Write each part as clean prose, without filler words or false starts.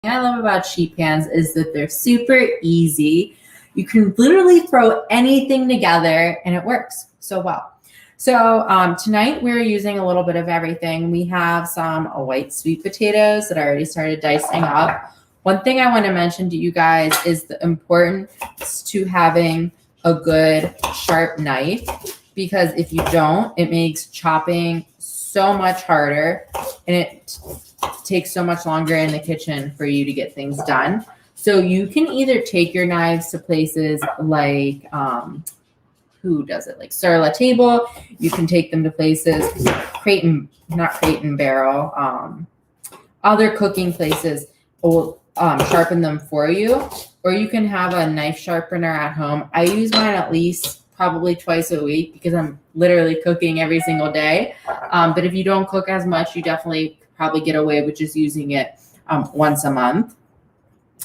thing I love about sheet pans is that they're super easy. You can literally throw anything together and it works so well. So tonight we're using a little bit of everything. We have some white sweet potatoes that I already started dicing up. One thing I want to mention to you guys is the importance to having a good sharp knife, because if you don't, it makes chopping so much harder and it takes so much longer in the kitchen for you to get things done. So you can either take your knives to places like, who does it? Like Sur La Table. You can take them to places, not Crate and Barrel, other cooking places will sharpen them for you. Or you can have a knife sharpener at home. I use mine at least probably twice a week because I'm literally cooking every single day. But if you don't cook as much, you definitely probably get away with just using it once a month.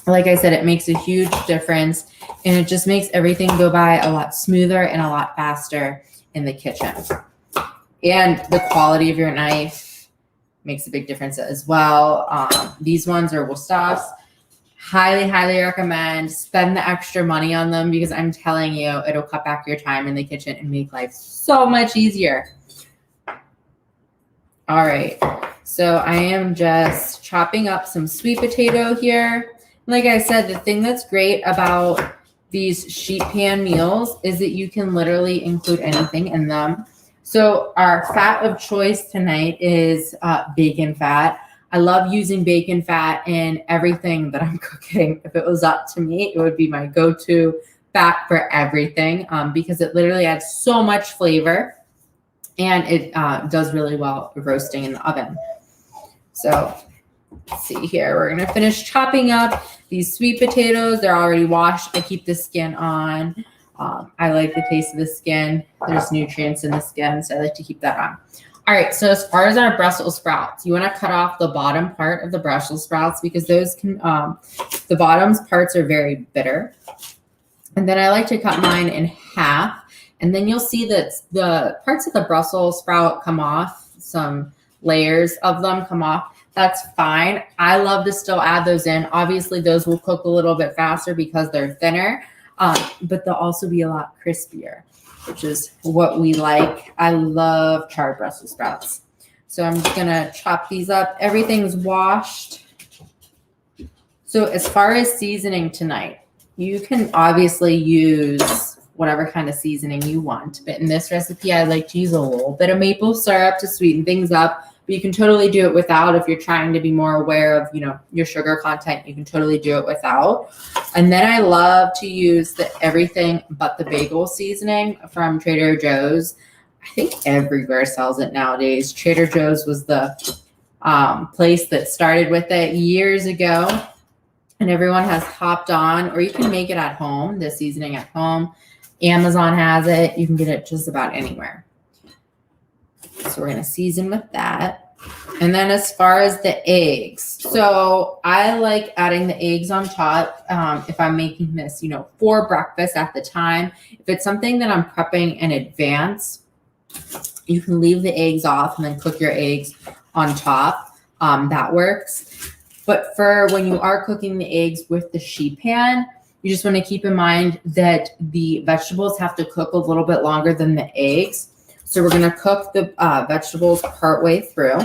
Like I said, it makes a huge difference and it just makes everything go by a lot smoother and a lot faster in the kitchen. And the quality of your knife makes a big difference as well. These ones are Wusthoff's. Highly, highly recommend. Spend the extra money on them because I'm telling you, it'll cut back your time in the kitchen and make life so much easier. All right, so I am just chopping up some sweet potato here. Like I said, the thing that's great about these sheet pan meals is that you can literally include anything in them. So our fat of choice tonight is bacon fat. I love using bacon fat in everything that I'm cooking. If it was up to me, it would be my go-to fat for everything because it literally adds so much flavor and it does really well roasting in the oven. So let's see here. We're going to finish chopping up these sweet potatoes. They're already washed. I keep the skin on. I like the taste of the skin. There's nutrients in the skin, so I like to keep that on. All right, so as far as our Brussels sprouts, you want to cut off the bottom part of the Brussels sprouts because those can, the bottom parts are very bitter. And then I like to cut mine in half. And then you'll see that the parts of the Brussels sprout come off, some layers of them come off. That's fine. I love to still add those in. Obviously, those will cook a little bit faster because they're thinner, but they'll also be a lot crispier, which is what we like. I love charred Brussels sprouts. So I'm just gonna chop these up. Everything's washed. So as far as seasoning tonight, you can obviously use whatever kind of seasoning you want. But in this recipe, I like to use a little bit of maple syrup to sweeten things up. But you can totally do it without. If you're trying to be more aware of, your sugar content, you can totally do it without. And then I love to use the everything but the bagel seasoning from Trader Joe's. I think everywhere sells it nowadays. Trader Joe's was the place that started with it years ago. And everyone has hopped on, or you can make it at home, the seasoning at home. Amazon has it. You can get it just about anywhere. So we're going to season with that. And then as far as the eggs, so I like adding the eggs on top if I'm making this, for breakfast at the time. If it's something that I'm prepping in advance, you can leave the eggs off and then cook your eggs on top. That works. But for when you are cooking the eggs with the sheet pan, you just want to keep in mind that the vegetables have to cook a little bit longer than the eggs. So we're going to cook the vegetables partway through,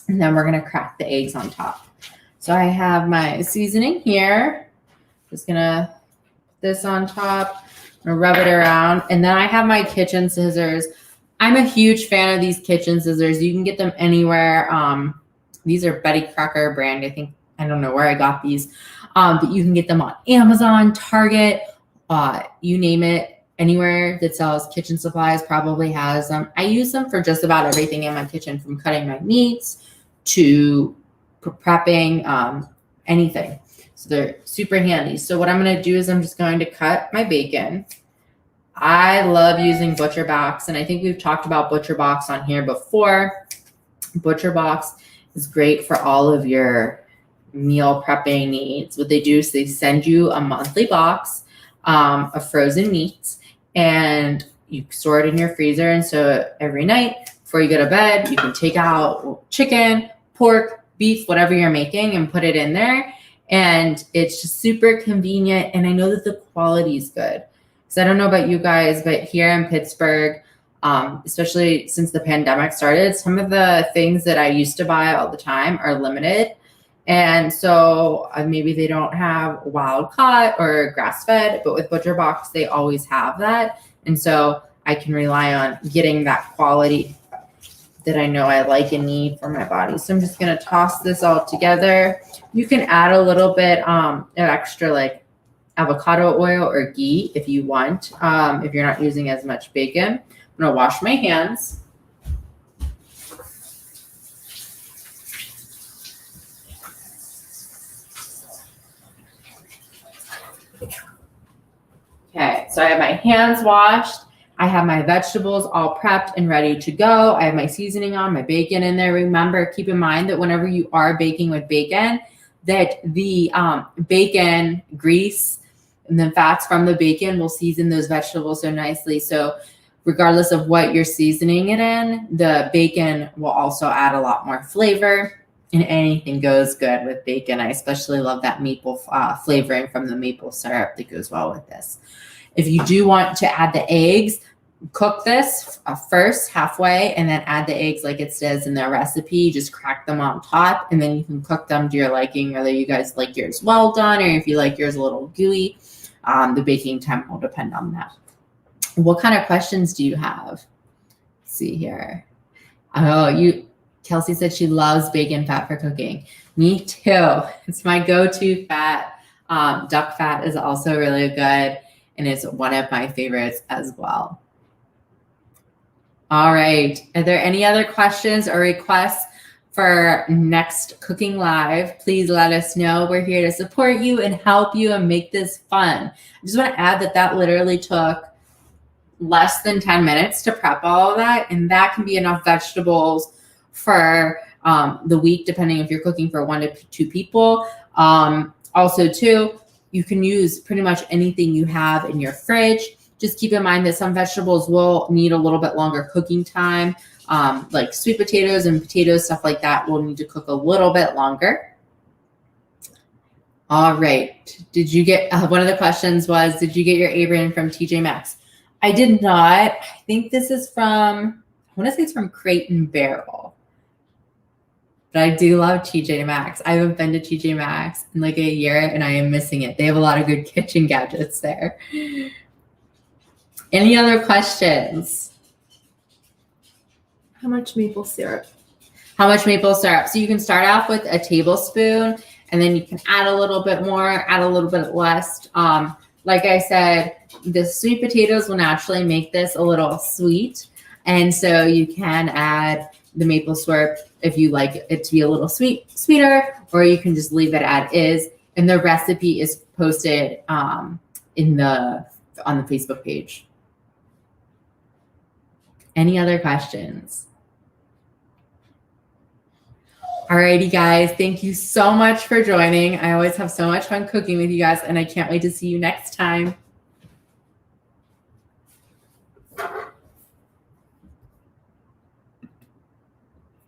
and then we're going to crack the eggs on top. So I have my seasoning here. Just going to put this on top. I'm going to rub it around. And then I have my kitchen scissors. I'm a huge fan of these kitchen scissors. You can get them anywhere. These are Betty Crocker brand. I don't know where I got these. But you can get them on Amazon, Target, you name it. Anywhere that sells kitchen supplies probably has them. I use them for just about everything in my kitchen, from cutting my meats to prepping anything. So they're super handy. So what I'm going to do is I'm just going to cut my bacon. I love using Butcher Box, and I think we've talked about Butcher Box on here before. Butcher Box is great for all of your meal prepping needs. What they do is they send you a monthly box of frozen meats, and you store it in your freezer. And so every night before you go to bed, you can take out chicken, pork, beef, whatever you're making, and put it in there. And it's just super convenient. And I know that the quality is good. So I don't know about you guys, but here in Pittsburgh, especially since the pandemic started, some of the things that I used to buy all the time are limited. And so maybe they don't have wild caught or grass fed, but with Butcher Box, they always have that. And so I can rely on getting that quality that I know I like and need for my body. So I'm just going to toss this all together. You can add a little bit of extra like avocado oil or ghee if you want, if you're not using as much bacon. I'm going to wash my hands. Okay, so I have my hands washed. I have my vegetables all prepped and ready to go. I have my seasoning on, my bacon in there. Remember, keep in mind that whenever you are baking with bacon, that the bacon grease and the fats from the bacon will season those vegetables so nicely. So regardless of what you're seasoning it in, the bacon will also add a lot more flavor, and anything goes good with bacon. I especially love that maple flavoring from the maple syrup that goes well with this. If you do want to add the eggs, cook this first halfway and then add the eggs like it says in the recipe. Just crack them on top, and then you can cook them to your liking, whether you guys like yours well done or if you like yours a little gooey. The baking time will depend on that. What kind of questions do you have? Let's see here. Oh, Kelsey said she loves bacon fat for cooking. Me too. It's my go-to fat. Duck fat is also really good, and it's one of my favorites as well. All right. Are there any other questions or requests for next Cooking Live? Please let us know. We're here to support you and help you and make this fun. I just want to add that literally took less than 10 minutes to prep all of that, and that can be enough vegetables for the week, depending if you're cooking for 1 to 2 people. Also, too, you can use pretty much anything you have in your fridge. Just keep in mind that some vegetables will need a little bit longer cooking time, like sweet potatoes and potatoes, stuff like that will need to cook a little bit longer. All right. Did you get, one of the questions was, did you get your apron from TJ Maxx? I did not. I think this is from, I want to say it's from Crate and Barrel. But I do love TJ Maxx. I haven't been to TJ Maxx in like a year and I am missing it. They have a lot of good kitchen gadgets there. Any other questions? How much maple syrup? How much maple syrup? So you can start off with a tablespoon and then you can add a little bit more, add a little bit less. Like I said, the sweet potatoes will naturally make this a little sweet. And so you can add the maple syrup if you like it to be a little sweeter, or you can just leave it as is. And the recipe is posted on the Facebook page. Any other questions? Alrighty, guys. Thank you so much for joining. I always have so much fun cooking with you guys, and I can't wait to see you next time.